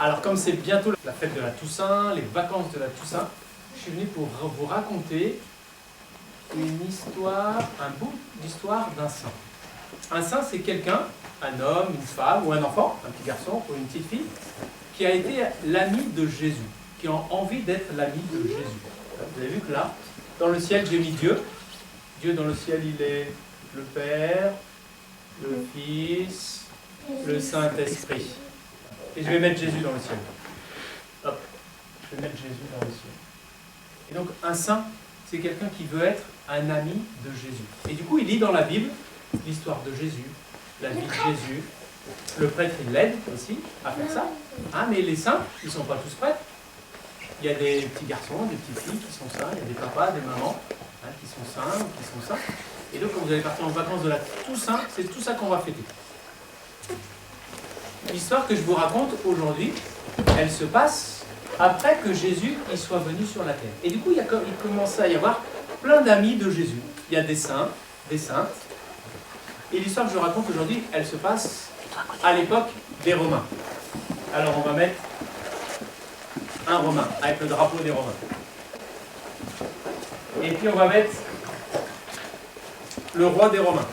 Alors comme c'est bientôt la fête de la Toussaint, les vacances de la Toussaint, je suis venu pour vous raconter une histoire, un bout d'histoire d'un saint. Un saint, c'est quelqu'un, un homme, une femme ou un enfant, un petit garçon ou une petite fille, qui a été l'ami de Jésus, qui a envie d'être l'ami de Jésus. Vous avez vu que là, dans le ciel, j'ai mis Dieu. Dieu dans le ciel, il est le Père, le Fils, le Saint-Esprit. Et je vais mettre Jésus dans le ciel. Hop, je vais mettre Jésus dans le ciel. Et donc, un saint, c'est quelqu'un qui veut être un ami de Jésus. Et du coup, il lit dans la Bible l'histoire de Jésus, la vie de Jésus. Le prêtre, il l'aide aussi à faire ça. Ah, mais les saints, ils ne sont pas tous prêtres. Il y a des petits garçons, des petites filles qui sont saints, il y a des papas, des mamans qui sont saints ou qui sont saints. Et donc, quand vous allez partir en vacances de la Toussaint, c'est tout ça qu'on va fêter. L'histoire que je vous raconte aujourd'hui, elle se passe après que Jésus y soit venu sur la terre. Et du coup, il commence à y avoir plein d'amis de Jésus. Il y a des saints, des saintes. Et l'histoire que je raconte aujourd'hui, elle se passe à l'époque des Romains. Alors, on va mettre un Romain, avec le drapeau des Romains. Et puis, on va mettre le roi des Romains.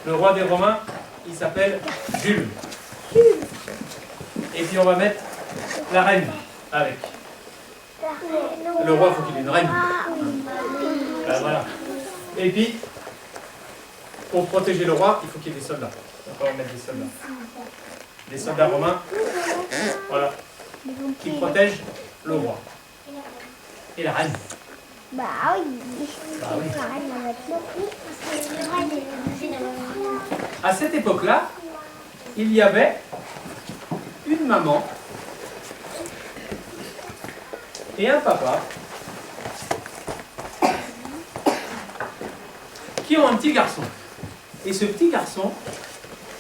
Le roi des Romains, il s'appelle Jules. Et puis on va mettre la reine avec. Le roi, il faut qu'il ait une reine. Ben, voilà. Et puis, pour protéger le roi, il faut qu'il y ait des soldats. On va mettre des soldats. Des soldats romains, voilà, qui protègent le roi. Et la reine. Bah oui. Bah oui. À cette époque-là, il y avait une maman et un papa qui ont un petit garçon. Et ce petit garçon,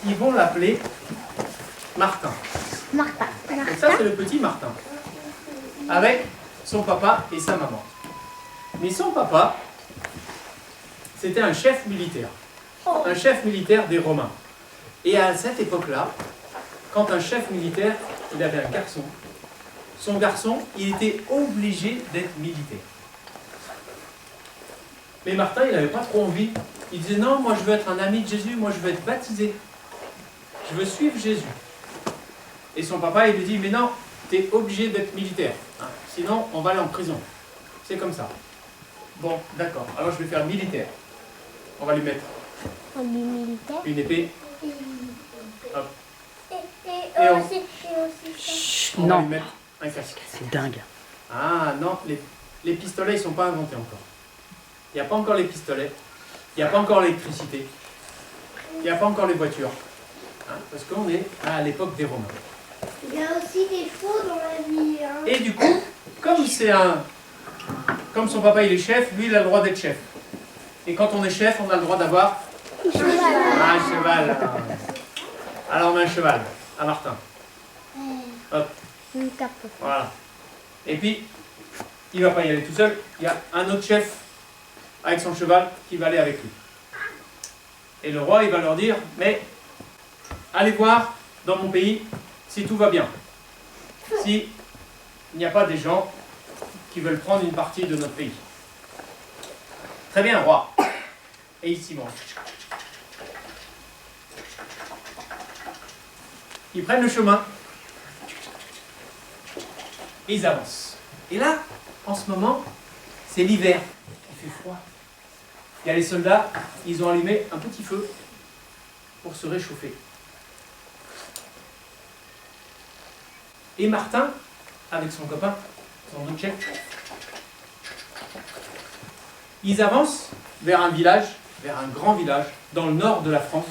ils vont l'appeler Martin. Martin. Donc ça, c'est le petit Martin, avec son papa et sa maman. Mais son papa, c'était un chef militaire. Un chef militaire des Romains. Et à cette époque-là, quand un chef militaire, il avait un garçon, son garçon, il était obligé d'être militaire. Mais Martin, il n'avait pas trop envie. Il disait, non, moi je veux être un ami de Jésus, moi je veux être baptisé. Je veux suivre Jésus. Et son papa, il lui dit, mais non, tu es obligé d'être militaire. Hein, sinon, on va aller en prison. C'est comme ça. Bon, d'accord. Alors je vais faire militaire. On va lui mettre une épée. Hop. Et on va lui mettre un casque. C'est dingue. Ah non, les pistolets, ils ne sont pas inventés encore. Il n'y a pas encore les pistolets. Il n'y a pas encore l'électricité. Il n'y a pas encore les voitures. Hein, parce qu'on est à l'époque des Romains. Il y a aussi des chevaux dans la vie. Hein. Et du coup, comme son papa il est chef, lui il a le droit d'être chef. Et quand on est chef, on a le droit d'avoir un cheval. Alors on met un cheval à Martin. Hop. Voilà. Et puis, il ne va pas y aller tout seul. Il y a un autre chef avec son cheval qui va aller avec lui. Et le roi, il va leur dire, mais allez voir dans mon pays si tout va bien. Si il n'y a pas des gens qui veulent prendre une partie de notre pays. Très bien, roi. Et ici, bon. Ils prennent le chemin. Et ils avancent. Et là, en ce moment, c'est l'hiver. Il fait froid. Il y a les soldats, ils ont allumé un petit feu pour se réchauffer. Et Martin, avec son copain, son autre chef, ils avancent vers un village, vers un grand village, dans le nord de la France.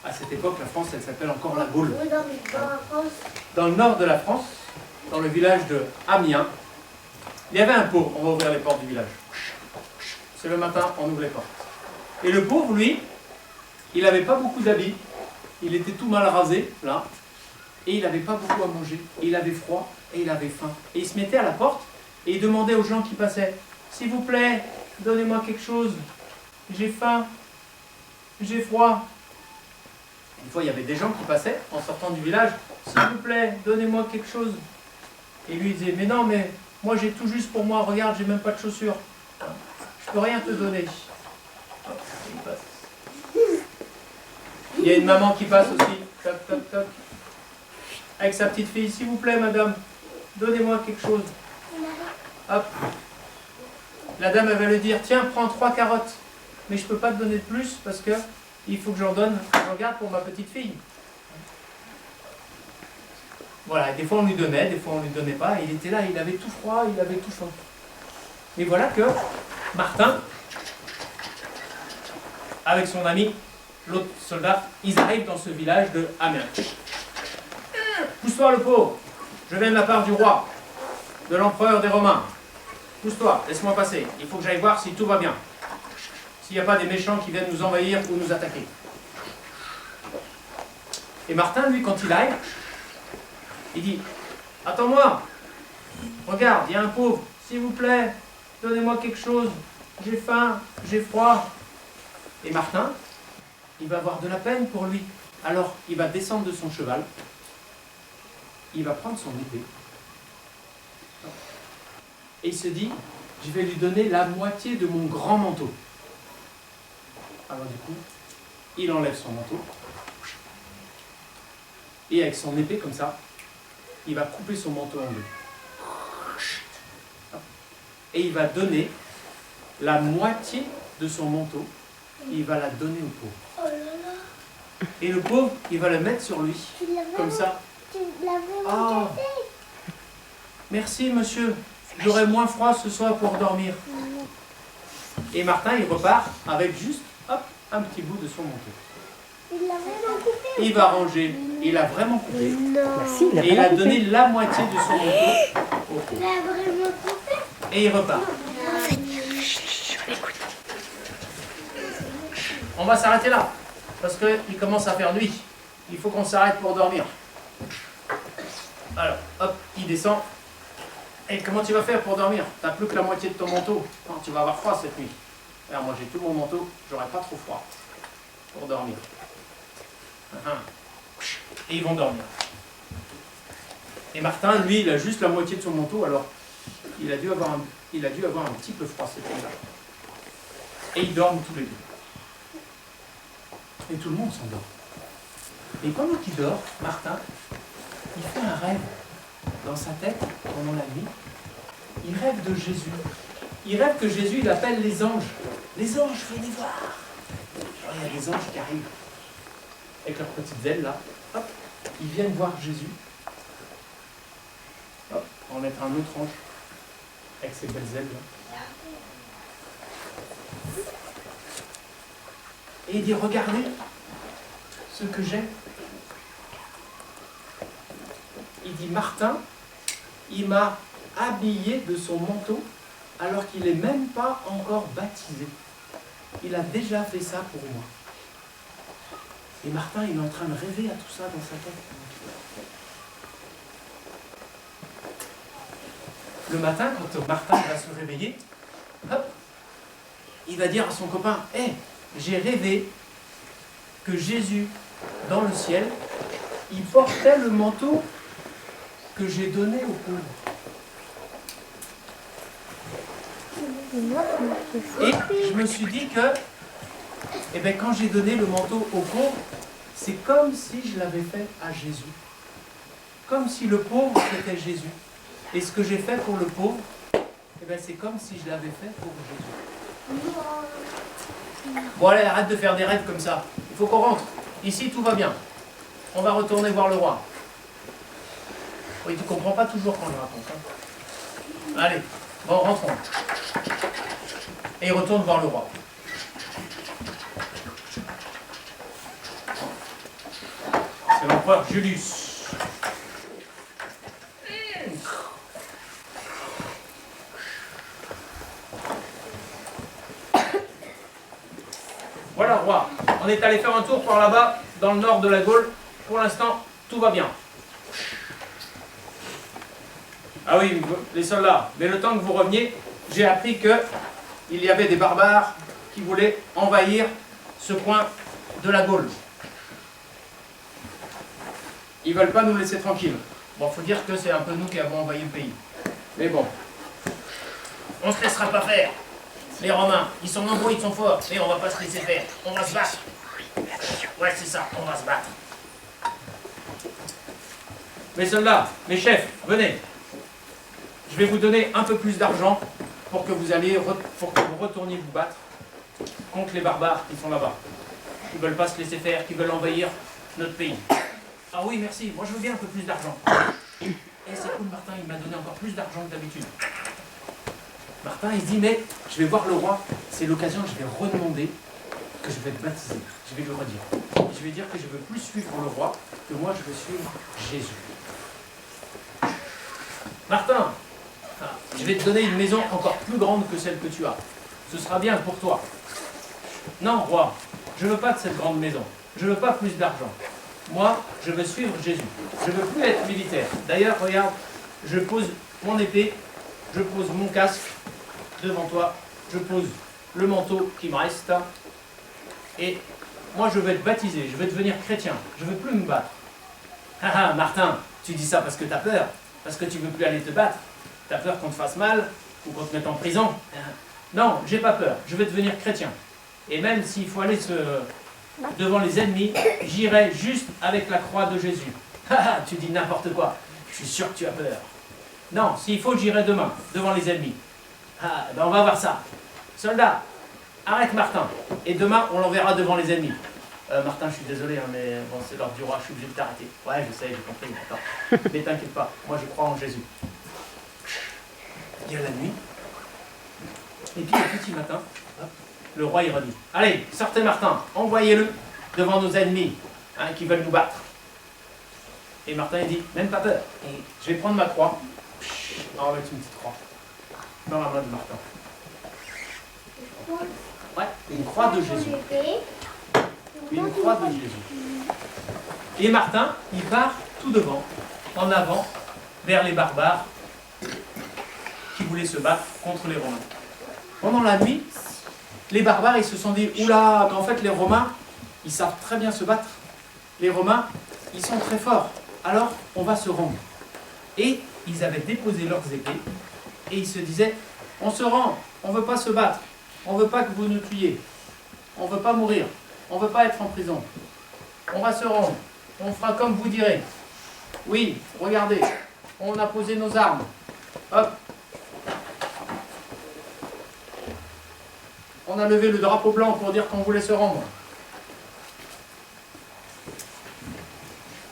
À cette époque, la France, elle s'appelle encore la Gaule. Dans le nord de la France, dans le village de Amiens, il y avait un pauvre. On va ouvrir les portes du village. C'est le matin, on ouvre les portes. Et le pauvre, lui, il n'avait pas beaucoup d'habits. Il était tout mal rasé, là. Et il n'avait pas beaucoup à manger. Et il avait froid, et il avait faim. Et il se mettait à la porte, et il demandait aux gens qui passaient, « S'il vous plaît, donnez-moi quelque chose. J'ai faim. J'ai froid. » Une fois, il y avait des gens qui passaient en sortant du village. s'il vous plaît, donnez-moi quelque chose. Et lui il disait, mais non, mais moi j'ai tout juste pour moi, regarde, j'ai même pas de chaussures. Je peux rien te donner. Hop, il passe. Il y a une maman qui passe aussi. Toc, toc, toc. Avec sa petite fille, s'il vous plaît, madame, donnez-moi quelque chose. Hop. La dame, elle va lui dire, tiens, prends 3 carottes. Mais je ne peux pas te donner de plus parce que il faut que j'en garde pour ma petite fille. Voilà, et des fois on lui donnait, des fois on ne lui donnait pas. Et il était là, il avait tout froid, il avait tout faim. Et voilà que Martin, avec son ami, l'autre soldat, ils arrivent dans ce village de Amiens. Pousse-toi le pauvre, je viens de la part du roi, de l'empereur des Romains. Pousse-toi, laisse-moi passer, il faut que j'aille voir si tout va bien. S'il n'y a pas des méchants qui viennent nous envahir ou nous attaquer. Et Martin, lui, quand il arrive, il dit, attends-moi, regarde, il y a un pauvre, s'il vous plaît, donnez-moi quelque chose, j'ai faim, j'ai froid. Et Martin, il va avoir de la peine pour lui. Alors, il va descendre de son cheval, il va prendre son épée, et il se dit, je vais lui donner la moitié de mon grand manteau. Alors du coup, il enlève son manteau, et avec son épée comme ça, il va couper son manteau en deux. Et il va donner la moitié de son manteau, et il va la donner au pauvre. Oh là là. Et le pauvre, il va le mettre sur lui, comme ça. Tu l'as vraiment cassé. Merci monsieur, j'aurai moins froid ce soir pour dormir. Et Martin, il repart avec juste, hop, un petit bout de son manteau. Il l'a vraiment coupé. Il va ranger, il a vraiment coupé. Merci, il a Et il a vraiment donné la moitié de son manteau au Il pauvre. l'a vraiment coupé. Et il repart. On va s'arrêter là, parce qu'il commence à faire nuit. Il faut qu'on s'arrête pour dormir. Alors, hop, il descend. Et comment tu vas faire pour dormir? T'as plus que la moitié de ton manteau. Non, tu vas avoir froid cette nuit. Alors moi j'ai tout mon manteau, j'aurai pas trop froid pour dormir. Et ils vont dormir. Et Martin, lui, il a juste la moitié de son manteau, alors il a dû avoir un petit peu froid cette nuit-là. Et ils dorment tous les deux. Et tout le monde s'endort. Et pendant qu'il dort, Martin, il fait un rêve dans sa tête pendant la nuit. Il rêve de Jésus. Il rêve que Jésus, il appelle les anges. Les anges, venez voir. Genre, il y a des anges qui arrivent avec leurs petites ailes là. Hop, ils viennent voir Jésus. Hop, on va mettre un autre ange avec ses belles ailes là. Et il dit, regardez ce que j'ai. Il dit, Martin, il m'a habillé de son manteau alors qu'il n'est même pas encore baptisé. Il a déjà fait ça pour moi. Et Martin, il est en train de rêver à tout ça dans sa tête. Le matin, quand Martin va se réveiller, hop, il va dire à son copain, « Hé, j'ai rêvé que Jésus, dans le ciel, il portait le manteau que j'ai donné aux pauvres. » Et je me suis dit que, eh bien, quand j'ai donné le manteau aux pauvres, c'est comme si je l'avais fait à Jésus. Comme si le pauvre c'était Jésus. Et ce que j'ai fait pour le pauvre, eh bien, c'est comme si je l'avais fait pour Jésus. Bon allez, arrête de faire des rêves comme ça. Il faut qu'on rentre. Ici, tout va bien. On va retourner voir le roi. Oui, tu ne comprends pas toujours quand je raconte. Hein. Allez, bon, rentrons. Et il retourne voir le roi. C'est l'empereur Julius. Voilà, roi. On est allé faire un tour par là-bas, dans le nord de la Gaule. Pour l'instant, tout va bien. Ah oui, les soldats, mais le temps que vous reveniez, j'ai appris qu'il y avait des barbares qui voulaient envahir ce coin de la Gaule. Ils veulent pas nous laisser tranquilles. Bon, faut dire que c'est un peu nous qui avons envahi le pays. Mais bon, on se laissera pas faire. Les Romains, ils sont nombreux, ils sont forts, mais on va pas se laisser faire. On va se battre. Ouais, c'est ça, on va se battre. Mes soldats, mes chefs, venez. Je vais vous donner un peu plus d'argent pour que vous retourniez vous battre contre les barbares qui sont là-bas, qui veulent pas se laisser faire, qui veulent envahir notre pays. Ah oui, merci, moi je veux bien un peu plus d'argent. Et c'est cool, Martin, il m'a donné encore plus d'argent que d'habitude. Martin, il dit, mais je vais voir le roi, c'est l'occasion, je vais redemander que je vais être baptisé. Je vais lui redire. Et je vais dire que je veux plus suivre le roi, que moi je veux suivre Jésus. Martin, je vais te donner une maison encore plus grande que celle que tu as. Ce sera bien pour toi. Non, roi, je ne veux pas de cette grande maison. Je ne veux pas plus d'argent. Moi, je veux suivre Jésus. Je ne veux plus être militaire. D'ailleurs, regarde, je pose mon épée, je pose mon casque devant toi, je pose le manteau qui me reste, et moi je veux être baptisé, je veux devenir chrétien, je ne veux plus me battre. Ah ah, Martin, tu dis ça parce que tu as peur, parce que tu ne veux plus aller te battre. Tu as peur qu'on te fasse mal, ou qu'on te mette en prison. Non, j'ai pas peur, je veux devenir chrétien. Et même s'il faut aller devant les ennemis, j'irai juste avec la croix de Jésus. Ah ah, tu dis n'importe quoi, je suis sûr que tu as peur. Non, s'il faut, j'irai demain, devant les ennemis. Ah, ben on va voir ça. Soldat, arrête Martin. Et demain, on l'enverra devant les ennemis. Martin, je suis désolé, hein, mais bon, c'est l'ordre du roi, je suis obligé de t'arrêter. Ouais, je sais, j'ai compris, attends. Mais t'inquiète pas, moi je crois en Jésus. Il y a la nuit. Et puis le petit matin, hop, le roi il redit, allez, sortez Martin, envoyez-le devant nos ennemis hein, qui veulent nous battre. Et Martin il dit, même pas peur. Et je vais prendre ma croix. On va mettre une petite croix dans la main de Martin. Ouais, une croix de Jésus. Une croix de Jésus. Et Martin, il part tout devant, en avant, vers les barbares qui voulaient se battre contre les Romains. Pendant la nuit, les barbares, ils se sont dit, oula, mais en fait les Romains, ils savent très bien se battre. Les Romains, ils sont très forts. Alors, on va se rendre. Et ils avaient déposé leurs épées, et ils se disaient, on se rend, on ne veut pas se battre, on ne veut pas que vous nous tuiez, on ne veut pas mourir, on ne veut pas être en prison. On va se rendre, on fera comme vous direz. Oui, regardez, on a posé nos armes. Hop. On a levé le drapeau blanc pour dire qu'on voulait se rendre.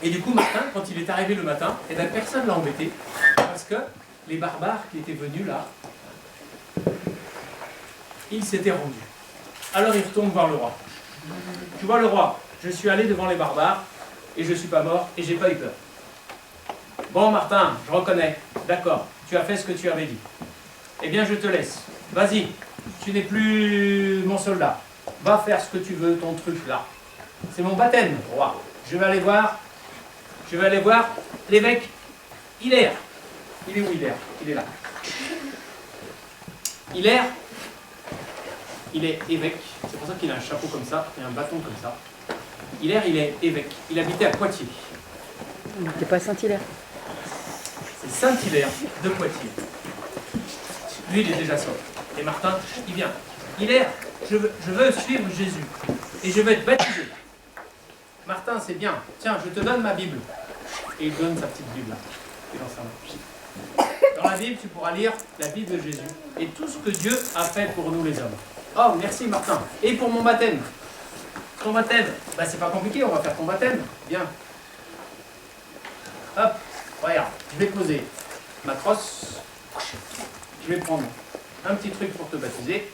Et du coup, Martin, quand il est arrivé le matin, eh bien, personne ne l'a embêté, parce que les barbares qui étaient venus là, ils s'étaient rendus. Alors il retourne voir le roi. Tu vois le roi, je suis allé devant les barbares, et je ne suis pas mort, et j'ai pas eu peur. Bon Martin, je reconnais, d'accord, tu as fait ce que tu avais dit. Eh bien je te laisse, vas-y, tu n'es plus mon soldat, va faire ce que tu veux, ton truc là. C'est mon baptême, roi. Je vais aller voir l'évêque Hilaire. Il est où Hilaire? Il est là. Hilaire, il est évêque, c'est pour ça qu'il a un chapeau comme ça et un bâton comme ça. Hilaire, il est évêque, il habitait à Poitiers. C'est pas Saint-Hilaire. C'est Saint-Hilaire de Poitiers. Lui, il est déjà sauvé. Et Martin, il vient. Hilaire, je veux suivre Jésus et je veux être baptisé. Martin, c'est bien. Tiens, je te donne ma Bible. Et il donne sa petite Bible là. Et dans sa main. Dans la Bible, tu pourras lire la Bible de Jésus et tout ce que Dieu a fait pour nous les hommes. Oh, merci Martin. Et pour mon baptême. Ton baptême, bah, c'est pas compliqué, on va faire ton baptême. Bien. Hop, regarde, je vais poser ma crosse. Je vais prendre un petit truc pour te baptiser.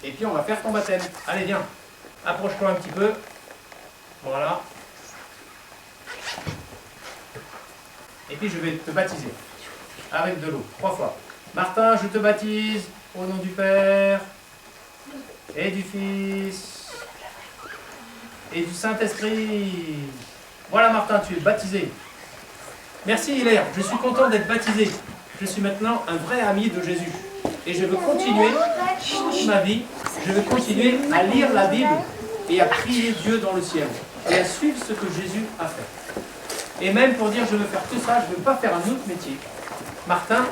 Et puis on va faire ton baptême. Allez, viens. Approche-toi un petit peu. Voilà. Et puis je vais te baptiser. Avec de l'eau, 3 fois. Martin, je te baptise au nom du Père et du Fils et du Saint-Esprit. Voilà Martin, tu es baptisé. Merci Hilaire, je suis content d'être baptisé. Je suis maintenant un vrai ami de Jésus. Et je veux continuer toute ma vie, je veux continuer à lire la Bible et à prier Dieu dans le ciel. et à suivre ce que Jésus a fait. Et même pour dire je veux faire tout ça, je ne veux pas faire un autre métier. Martin,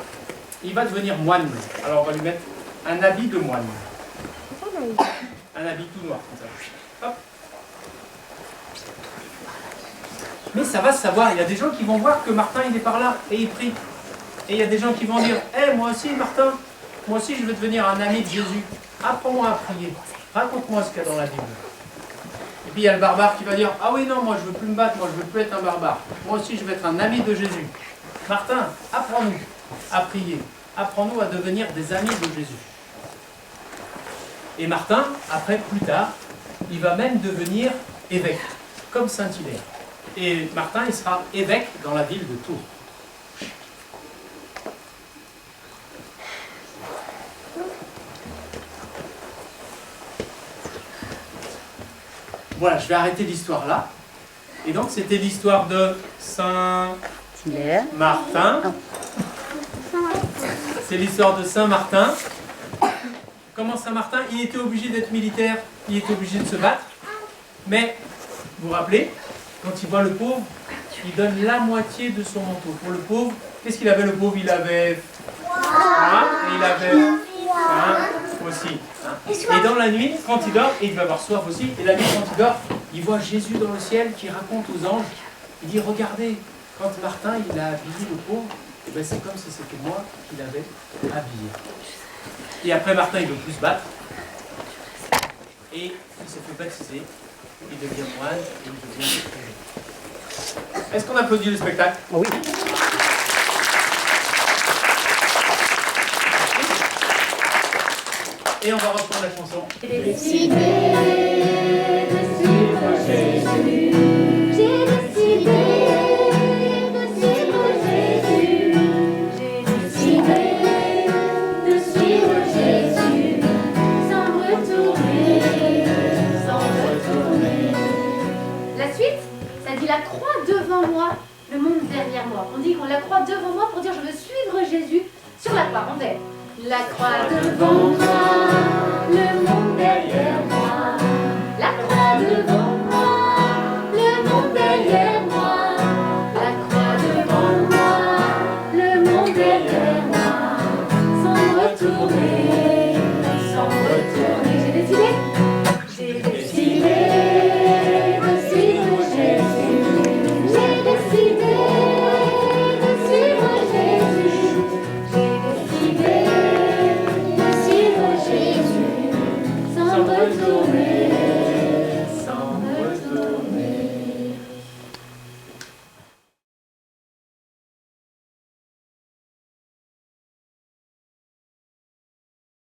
il va devenir moine. Alors on va lui mettre un habit de moine. Un habit tout noir comme ça. Hop. Mais ça va se savoir, il y a des gens qui vont voir que Martin il est par là et il prie. Et il y a des gens qui vont dire, moi aussi Martin, moi aussi je veux devenir un ami de Jésus. Apprends-moi à prier. Raconte-moi ce qu'il y a dans la Bible. Et puis il y a le barbare qui va dire, ah oui non, moi je veux plus me battre, moi je veux plus être un barbare. Moi aussi je veux être un ami de Jésus. Martin, apprends-nous à prier. Apprends-nous à devenir des amis de Jésus. Et Martin, après, plus tard, il va même devenir évêque, comme Saint-Hilaire. Et Martin, il sera évêque dans la ville de Tours. Voilà, je vais arrêter l'histoire là. Et donc, c'était l'histoire de Saint-Martin. C'est l'histoire de Saint-Martin. Comment Saint-Martin, il était obligé d'être militaire, il était obligé de se battre. Mais, vous vous rappelez, quand il voit le pauvre, il donne la moitié de son manteau. Pour le pauvre, qu'est-ce qu'il avait le pauvre? Il avait et il avait aussi. Et dans la nuit, quand il dort, et il va avoir soif aussi, et la nuit quand il dort, il voit Jésus dans le ciel qui raconte aux anges, il dit, regardez, quand Martin il a habillé le pauvre, et ben c'est comme si c'était moi qui l'avais habillé. Et après Martin il veut plus se battre, et il se fait baptiser, il devient moine, et il devient évêque. Est-ce qu'on applaudit le spectacle? Oui. Et on va reprendre la chanson. J'ai décidé de suivre Jésus. J'ai décidé de suivre Jésus. J'ai décidé de suivre Jésus. Sans retourner, sans retourner. La suite, ça dit la croix devant moi, le monde derrière moi. On dit qu'on la croix devant moi pour dire je veux suivre Jésus sur la croix. On fait la croix devant moi, le monde derrière moi.